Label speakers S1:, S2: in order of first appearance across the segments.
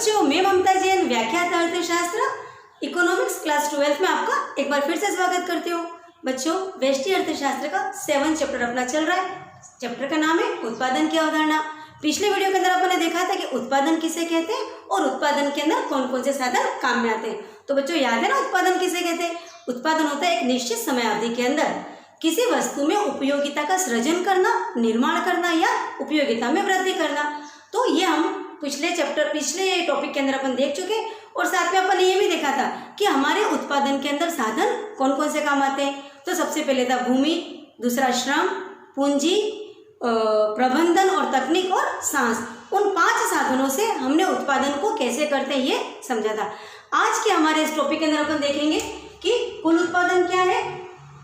S1: बच्चों, मैं ममता जैन व्याख्याता अर्थशास्त्र इकोनॉमिक्स क्लास 12 में आपका एक बार फिर से स्वागत करती हूँ। बच्चों, व्यष्टि अर्थशास्त्र का 7 चैप्टर अपना चल रहा है। चैप्टर का नाम है उत्पादन की अवधारणा। पिछले वीडियो के अंदर अपन ने देखा था कि उत्पादन किसे कहते हैं और उत्पादन के अंदर कौन कौन से साधन काम में आते हैं। तो बच्चों, याद है ना उत्पादन किसे कहते हैं? उत्पादन होता है एक निश्चित समय अवधि के अंदर किसी वस्तु में उपयोगिता का सृजन करना, निर्माण करना या उपयोगिता में वृद्धि करना। तो ये हम पिछले टॉपिक के अंदर अपन देख चुके और साथ में अपन ने ये भी देखा था कि हमारे उत्पादन के अंदर साधन कौन कौन से काम आते हैं। तो सबसे पहले था भूमि, दूसरा श्रम, पूंजी, प्रबंधन और तकनीक और सांस। उन 5 साधनों से हमने उत्पादन को कैसे करते हैं ये समझा था। आज के हमारे इस टॉपिक के अंदर अपन देखेंगे कि कुल उत्पादन क्या है,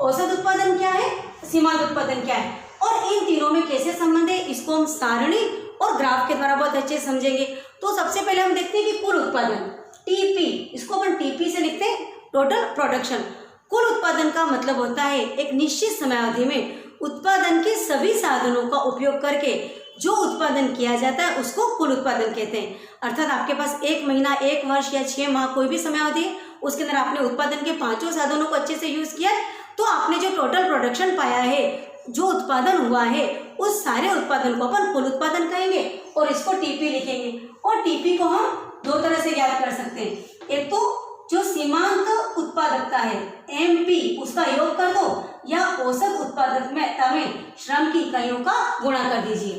S1: औसत उत्पादन क्या है, सीमांत उत्पादन क्या है और इन तीनों में कैसे संबंध है, इसको हम सारणी और ग्राफ के द्वारा बहुत अच्छे से समझेंगे। तो सबसे पहले हम देखते हैं कि कुल उत्पादन टीपी, इसको अपन टीपी से लिखते हैं, टोटल प्रोडक्शन। कुल उत्पादन का मतलब होता है एक निश्चित समय अवधि में उत्पादन के सभी साधनों का उपयोग करके जो उत्पादन किया जाता है उसको कुल उत्पादन कहते हैं। अर्थात आपके पास 1 महीना, 1 वर्ष या 6 माह कोई भी समय अवधि है, उसके अंदर आपने उत्पादन के 5 साधनों को अच्छे से यूज किया है, तो आपने जो टोटल प्रोडक्शन पाया है, जो उत्पादन हुआ है, उस सारे उत्पादन को अपन कुल उत्पादन कहेंगे और इसको टीपी लिखेंगे। और टीपी को हम 2 तरह से याद कर सकते हैं। एक तो जो सीमांत उत्पादकता है एमपी, उसका योग कर दो या औसत उत्पादकता में श्रम की इकाइयों का गुणा कर दीजिए।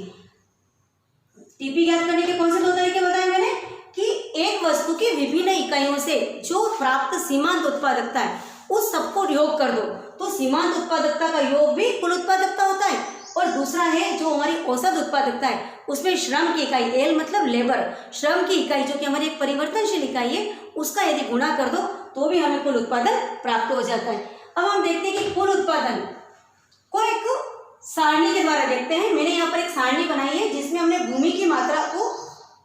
S1: टीपी याद करने के कौन से 2 तरीके बताए मैंने कि एक वस्तु की विभिन्न इकाइयों से जो प्राप्त सीमांत उत्पादकता है उस सबको योग कर दो, तो सीमांत उत्पादकता का योग भी कुल उत्पादकता होता है। और दूसरा है जो हमारी औसत उत्पादकता है, उसमें श्रम की इकाई, एल मतलब लेबर, श्रम की इकाई जो कि हमारी एक परिवर्तनशील इकाई है, उसका यदि गुणा कर दो तो भी हमें कुल उत्पादन प्राप्त हो जाता है। अब हम देखते हैं कि कुल उत्पादन को एक सारणी के द्वारा देखते हैं। मैंने यहाँ पर एक सारणी बनाई है जिसमें हमने भूमि की मात्रा को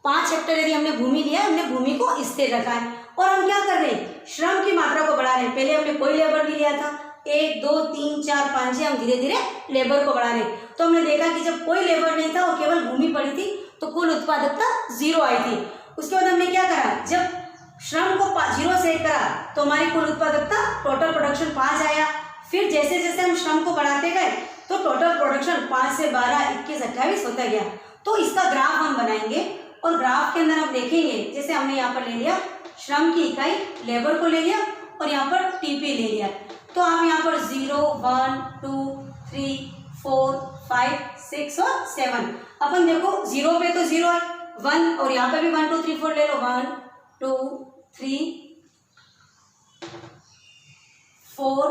S1: 5 हेक्टेयर यदि हमने भूमि लिया है, हमने भूमि को स्थिर रखा है और हम क्या कर रहे हैं, श्रम की मात्रा को बढ़ा रहे हैं। पहले हमने कोई लेबर नहीं लिया था, 1 2 3 4 5 हम धीरे धीरे लेबर को बढ़ा रहे हैं। तो हमने देखा कि जब कोई लेबर नहीं था और केवल भूमि पड़ी थी तो कुल उत्पादकता 0 आई थी। उसके बाद हमने क्या करा, जब श्रम को 0 से करा तो हमारी कुल उत्पादकता टोटल प्रोडक्शन 5 आया। फिर जैसे जैसे हम श्रम को बढ़ाते गए तो टोटल प्रोडक्शन 5 से 12 21 28 होता गया। तो इसका ग्राफ हम बनाएंगे और ग्राफ के अंदर हम देखेंगे, जैसे हमने यहाँ पर ले लिया श्रम की इकाई, लेबर को ले लिया और यहाँ पर टीपी ले लिया, तो आप यहाँ पर 0 1 2 3 4 5 6 और 7 अपन देखो 0 पे तो 0 है, 1 और यहाँ पे भी 1 2 3 4 ले लो, 1 2 3 4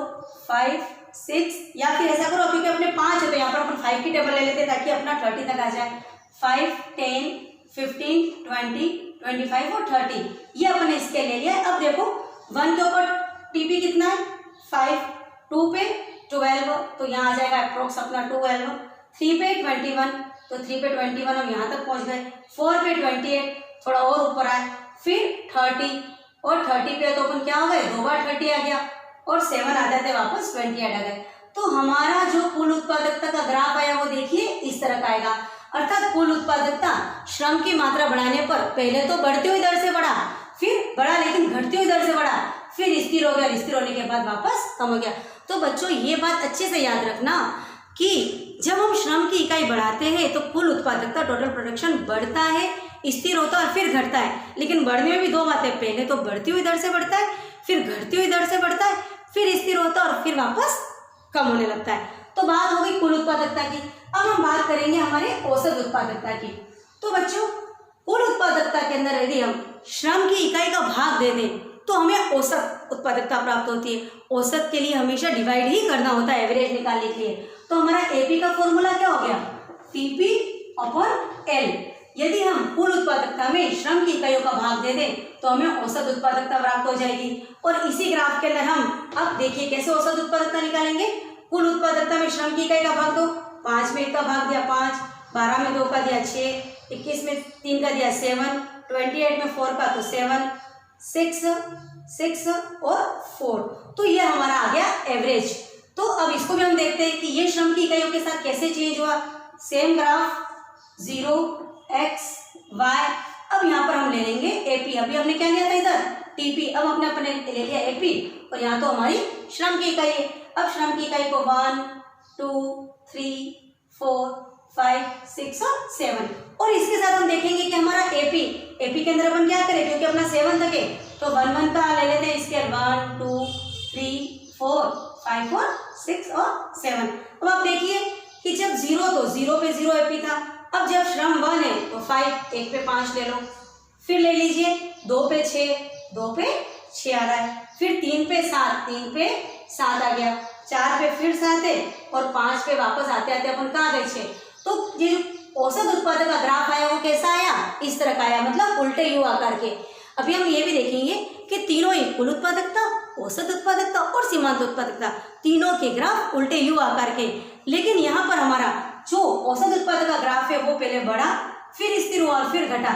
S1: 5 6 या फिर ऐसा करो क्योंकि अपने 5 है तो यहाँ पर अपन 5 की टेबल ले लेते ताकि अपना 30 तक आ जाए। 5 10 15 20 25 और 30 ये अपन ने इसके ले लिया। अब देखो 1 के ऊपर टीपी कितना है 5, 2 पे 12 तो यहाँ आ जाएगा अप्रोक्स अपना 12, 3 पे 21 तो 3 पे 21 हम यहाँ तक पहुँच गए, 4 पे 28 थोड़ा और ऊपर आए, फिर 30 और 30 पे तो अपन क्या हो गए 2 बार 30 आ गया और 7 आ जाते वापस 28 आ गए। तो हमारा जो कुल उत्पादकता का ग्राफ आया वो देखिए इस तरह का आएगा। अर्थात कुल उत्पादकता श्रम की मात्रा बढ़ाने पर पहले तो बढ़ती हुई दर से बढ़ा, फिर बढ़ा लेकिन घटती हुई दर से बढ़ा, फिर स्थिर हो गया, स्थिर होने के बाद वापस कम हो गया। तो बच्चों ये बात अच्छे से याद रखना कि जब हम श्रम की इकाई बढ़ाते हैं तो कुल उत्पादकता टोटल प्रोडक्शन बढ़ता है, स्थिर होता है और फिर घटता है। लेकिन बढ़ने में भी 2 बातें, पहले तो बढ़ती हुई दर से बढ़ता है, फिर घटती हुई दर से बढ़ता है, फिर स्थिर होता है और फिर वापस कम होने लगता है। तो बात हो गई कुल उत्पादकता की। अब हम बात करेंगे हमारे औसत उत्पादकता की। तो बच्चों कुल उत्पादकता के अंदर यदि हम श्रम की इकाई का भाग दे दें तो हमें औसत उत्पादकता प्राप्त होती है। औसत के लिए हमेशा डिवाइड ही करना होता है एवरेज निकालने के लिए। तो हमारा एपी का फॉर्मूला क्या हो गया, टीपी अपॉन एल। यदि हम कुल उत्पादकता में श्रम की इकाइयों का भाग दे दें तो हमें औसत उत्पादकता प्राप्त हो जाएगी। और इसी ग्राफ के अंदर हम अब देखिए कैसे औसत उत्पादकता निकालेंगे। कुल उत्पादकता में श्रम की इकाई का भाग दो, 5 में 1 का भाग दिया 5, 12 में 2 का दिया 6, 21 में 3 का दिया 7, 28 में 4 का तो 7, 6 और 4, तो ये हमारा आ गया एवरेज। तो अब इसको भी हम देखते हैं कि ये श्रम की इकाइयों के साथ कैसे चेंज हुआ। सेम ग्राफ 0 x y, अब यहाँ पर हम ले लेंगे अभी हमने क्या लिया था इधर टीपी, अब हमने अपने ले लिया एपी और यहाँ तो हमारी श्रम की इकाई है। अब श्रम की इकाई को 1 2 3 4 5 6 और 7 और इसके साथ हम देखेंगे कि हमारा एपी के अंदर अपन क्या करें, क्योंकि अपना 7 तक है तो 1 1 का ले लेते हैं इसके 1 2 3 4 5 और 6 और 7। अब आप देखिए कि जब 0 तो 0 पे 0 एपी था, अब जब श्रम 1 है तो 5 1 पे 5 ले लो, फिर ले लीजिए 2 पे 6 2 पे 6 आ रहा है, फिर 3 पे 7 3 पे 7 आ गया, 4 पे फिर 7 है और 5 पे वापस आते आते अपन कहाँ गए 6। तो ये जो औसत उत्पादक का ग्राफ आया वो कैसा आया, इस तरह का आया, मतलब उल्टे यू आकार के। अभी हम ये भी देखेंगे कि तीनों ही कुल उत्पादकता, औसत उत्पादकता और सीमांत उत्पादकता तीनों के ग्राफ उल्टे यू आकार के। लेकिन यहाँ पर हमारा जो औसत उत्पादक का ग्राफ है वो पहले बढ़ा, फिर स्थिर हुआ और फिर घटा।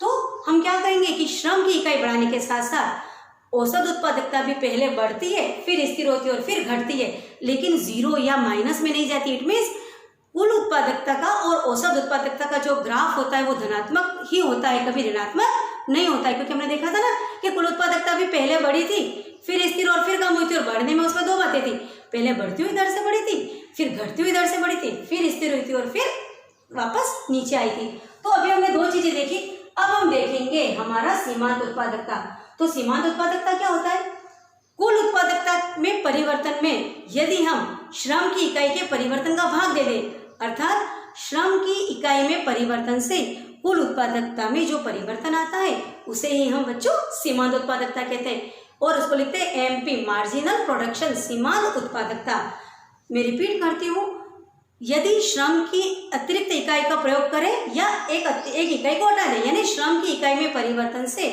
S1: तो हम क्या करेंगे कि श्रम की इकाई बढ़ाने के साथ साथ औसत उत्पादकता भी पहले बढ़ती है, फिर स्थिर होती है और फिर घटती है, लेकिन जीरो या माइनस में नहीं जाती। इट मीन्स कुल उत्पादकता का और औसत उत्पादकता का जो ग्राफ होता है वो धनात्मक ही होता है, कभी ऋणात्मक नहीं होता है। क्योंकि हमने देखा था ना कि कुल उत्पादकता भी पहले बढ़ी थी, फिर स्थिर और फिर कम हुई थी, और बढ़ने में उसमें दो बातें थी, पहले बढ़ती हुई दर से बढ़ी थी, फिर घटती हुई दर से बढ़ी थी, फिर स्थिर हुई थी और फिर वापस नीचे आई थी। तो अभी हमने दो चीजें देखी, अब हम देखेंगे हमारा सीमांत उत्पादकता। तो सीमांत उत्पादकता क्या होता है, कुल उत्पादकता में परिवर्तन में यदि हम श्रम की इकाई के परिवर्तन का भाग दे दें, अर्थात श्रम की इकाई में परिवर्तन से कुल उत्पादकता में जो परिवर्तन आता है उसे ही हम बच्चों सीमांत उत्पादकता कहते हैं, और उसको लिखते हैं एमपी, मार्जिनल प्रोडक्शन, सीमांत उत्पादकता। मैं रिपीट करती हूँ, यदि श्रम की अतिरिक्त इकाई का प्रयोग करें या एक इकाई को हटा दें, यानी श्रम की इकाई में परिवर्तन से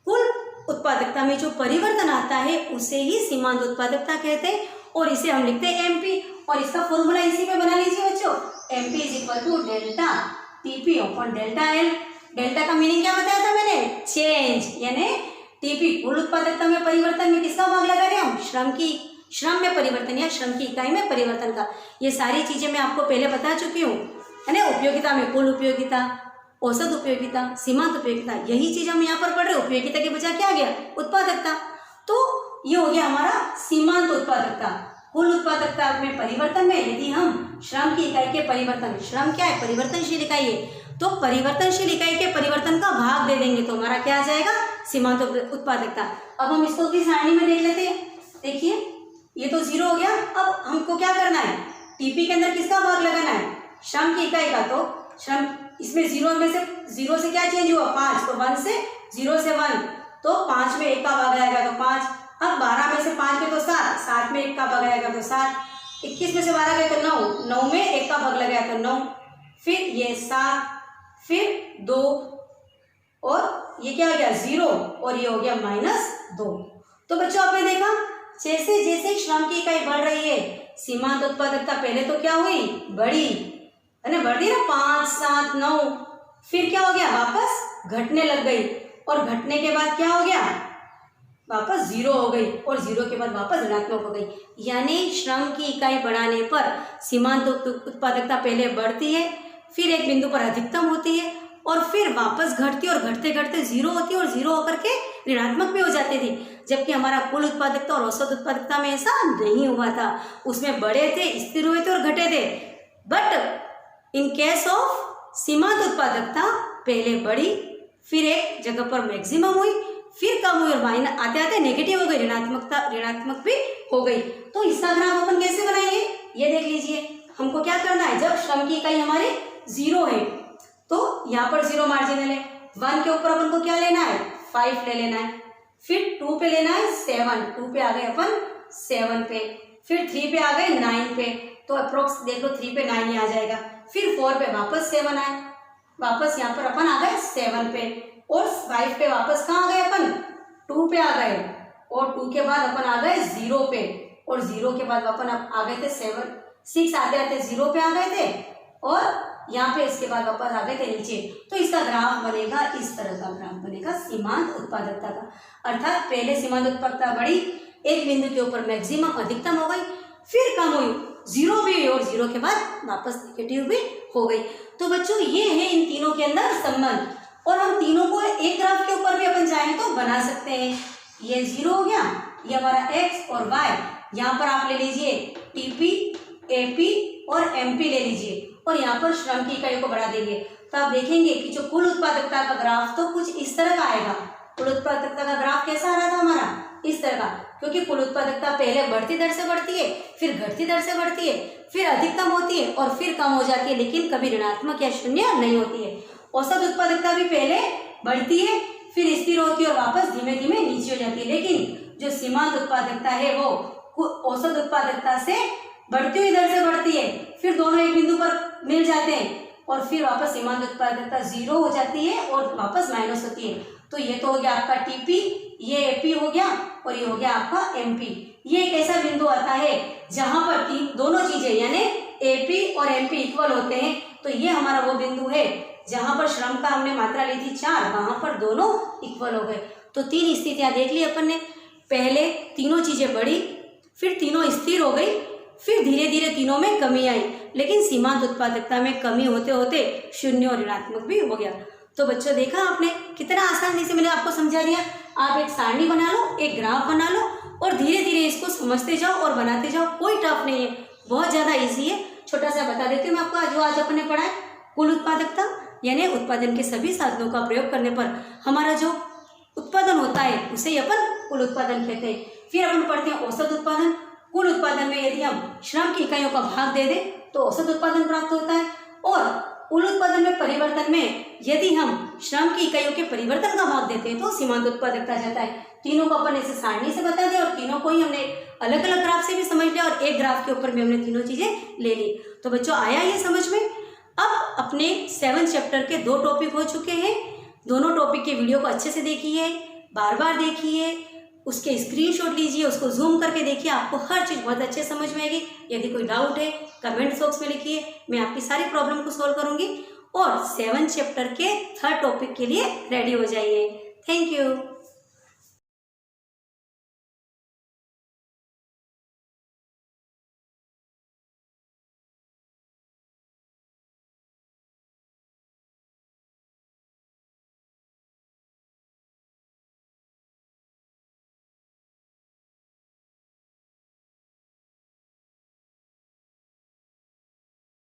S1: कुल उत्पादकता में जो परिवर्तन आता है उसे ही सीमांत उत्पादकता कहते हैं, और इसे हम लिखते हैं एमपी। और इसका फॉर्मूला इसी पे बना लीजिए बच्चों, MP is equal to delta TP upon delta L. Delta का मीनिंग क्या बताया था मैंने, चेंज, यानी टीपी कुल उत्पादकता में परिवर्तन में किसका भाग लगा रहे हैं हम, श्रम में परिवर्तन या श्रम की इकाई में परिवर्तन का। ये सारी चीजें मैं आपको पहले बता चुकी हूँ, है ना। उपयोगिता में कुल उपयोगिता, औसत उपयोगिता, सीमांत उपयोगिता, यही चीज हम यहाँ पर पढ़ रहे। उपयोगिता के बजाय क्या आ गया, उत्पादकता। तो ये हो गया हमारा सीमांत उत्पादकता। कुल उत्पादकता में परिवर्तन में यदि हम श्रम की इकाई के परिवर्तन, श्रम क्या है, परिवर्तनशील इकाई है, तो परिवर्तनशील इकाई के परिवर्तन का भाग दे देंगे तो हमारा क्या आ जाएगा, सीमांत उत्पादकता। अब हम इसको भी सारणी में देख लेते हैं। देखिए ये तो जीरो हो गया, अब हमको क्या करना है, टीपी के अंदर किसका भाग लगाना है, श्रम की इकाई का। तो श्रम इसमें जीरो में से, जीरो से क्या चेंज हुआ, 5, तो 1 से 0 से 1, तो 5 में 1 का भाग आएगा तो 5। अब 12 में से 5 गए तो 7, 7 में 1 का भाग आएगा तो 7, 21 में से 12 गए तो 9, 9 में 1 का भाग लगाया तो 9, फिर ये 7, फिर 2 और ये क्या हो गया 0 और ये हो गया -2। तो बच्चों आपने देखा जैसे जैसे श्रम की इकाई बढ़ रही है सीमांत उत्पादकता पहले तो क्या हुई, बढ़ी, है ना, बढ़ रही ना, 5 7 9, फिर क्या हो गया, वापस घटने लग गई, और घटने के बाद क्या हो गया, वापस 0 हो गई, और 0 के बाद वापस ऋणात्मक हो गई। यानी श्रम की इकाई बढ़ाने पर सीमांत उत्पादकता पहले बढ़ती है, फिर एक बिंदु पर अधिकतम होती है, और फिर वापस घटती है, और घटते घटते 0 होती है, और 0 होकर के ऋणात्मक भी हो जाती थी। जबकि हमारा कुल उत्पादकता और औसत उत्पादकता में ऐसा नहीं हुआ था, उसमें बढ़े थे, स्थिर हुए थे और घटे थे। बट इन केस ऑफ सीमांत उत्पादकता पहले बढ़ी, फिर एक जगह पर मैक्सिमम हुई, फिर कम हुई, और माइनस आते आते नेगेटिव हो गई, ऋणात्मक भी हो गई। तो इसका ग्राफ अपन कैसे बनाएंगे, ये देख लीजिए। हमको क्या करना है, जब श्रम की इकाई हमारे 0 है तो यहाँ पर 0 मार्जिनल है, 1 के ऊपर अपन को क्या लेना है, 5 ले लेना है, फिर 2 पे लेना है 7, 2 पे आ गए अपन 7 पे, फिर 3 पे आ गए 9 पे, तो अप्रोक्स देख लो 3 पे 9 ही आ जाएगा, फिर 4 पे वापस 7 आए, वापस यहाँ पर अपन आ गए 7 पे, और 5 पे वापस कहाँ आ गए अपन, 2 पे आ गए, और 2 के बाद अपन आ गए 0 पे, और 0 के बाद अपन आ गए थे 6 आते आते 0 पे आ गए थे, और यहाँ पे इसके बाद वापस आ गए थे नीचे। तो इसका ग्राफ बनेगा, इस तरह का ग्राफ बनेगा सीमांत उत्पादकता का। अर्थात पहले सीमांत उत्पादकता बढ़ी, एक बिंदु के ऊपर मैक्सिमम अधिकतम हो गई, फिर कम हुई, 0 भी हुई, और 0 के बाद वापस नेगेटिव भी हो गई। तो बच्चों ये है इन तीनों के अंदर संबंध, और हम तीनों को एक ग्राफ के ऊपर भी अपन बना सकते हैं। ये 0 हो गया, ये हमारा x और y, यहाँ पर आप ले लीजिए TP, AP और MP ले लीजिए और यहाँ पर श्रम की इकाइयों को बढ़ा देंगे। तो आप देखेंगे कि जो कुल उत्पादकता का ग्राफ तो कुछ इस तरह का आएगा। कुल उत्पादकता का ग्राफ कैसा आ रहा था हमारा, इस तरह का, क्योंकि कुल उत्पादकता पहले बढ़ती दर से बढ़ती है, फिर घटती दर से बढ़ती है, फिर अधिकतम होती है और फिर कम हो जाती है, लेकिन कभी ऋणात्मक या शून्य नहीं होती है। औसत उत्पादकता भी पहले बढ़ती है, फिर स्थिर होती है और वापस धीमे धीमे नीचे हो जाती है। लेकिन जो सीमांत उत्पादकता है वो औसत उत्पादकता से बढ़ती हुई दर से बढ़ती है, फिर दोनों एक बिंदु पर मिल जाते हैं और फिर वापस सीमांत उत्पादकता 0 हो जाती है और वापस माइनस होती है। तो ये तो हो गया आपका टीपी, ये एपी हो गया और ये हो गया आपका एमपी। ये एक ऐसा बिंदु आता है जहां पर दोनों चीजें यानी एपी और एमपी इक्वल होते हैं। तो ये हमारा वो बिंदु है जहां पर श्रम का हमने मात्रा ली थी 4, वहां पर दोनों इक्वल हो गए। तो 3 स्थितियां देख ली अपन ने। पहले तीनों चीजें बढ़ी, फिर तीनों स्थिर हो गई, फिर धीरे धीरे तीनों में कमी आई, लेकिन सीमांत उत्पादकता में कमी होते होते शून्य और ऋणात्मक भी हो गया। तो बच्चों देखा आपने कितना आसानी से मैंने आपको समझा दिया। आप एक सारणी बना लो, एक ग्राफ बना लो और धीरे धीरे इसको समझते जाओ और बनाते जाओ। कोई टफ नहीं है, बहुत ज़्यादा इजी है। छोटा सा बता देती हूँ मैं आपको, आज अपन ने पढ़ा है कुल उत्पादकता यानी उत्पादन के सभी साधनों का प्रयोग करने पर हमारा जो उत्पादन होता है उसे ही अपन कुल उत्पादन कहते हैं। फिर अपन पढ़ते हैं औसत उत्पादन। कुल उत्पादन में यदि हम श्रम की इकाइयों का भाग दे दें तो औसत उत्पादन प्राप्त होता है, और कुल उत्पादन में परिवर्तन में यदि हम श्रम की इकाइयों के परिवर्तन का भाग देते हैं तो सीमांत उत्पादकता जाता है। तीनों को अपन ऐसे सारणी से बता दिया और तीनों को ही हमने अलग अलग ग्राफ से भी समझ लिया और एक ग्राफ के ऊपर भी हमने तीनों चीजें ले ली। तो बच्चों आया ये समझ में। अब अपने 7 चैप्टर के 2 टॉपिक हो चुके हैं। दोनों टॉपिक के वीडियो को अच्छे से देखिए, बार बार देखिए, उसके स्क्रीनशॉट लीजिए, उसको जूम करके देखिए, आपको हर चीज़ बहुत अच्छे समझ में आएगी। यदि कोई डाउट है कमेंट बॉक्स में लिखिए, मैं आपकी सारी प्रॉब्लम को सॉल्व करूंगी और 7 चैप्टर के 3rd टॉपिक के लिए रेडी हो जाइए। Thank you.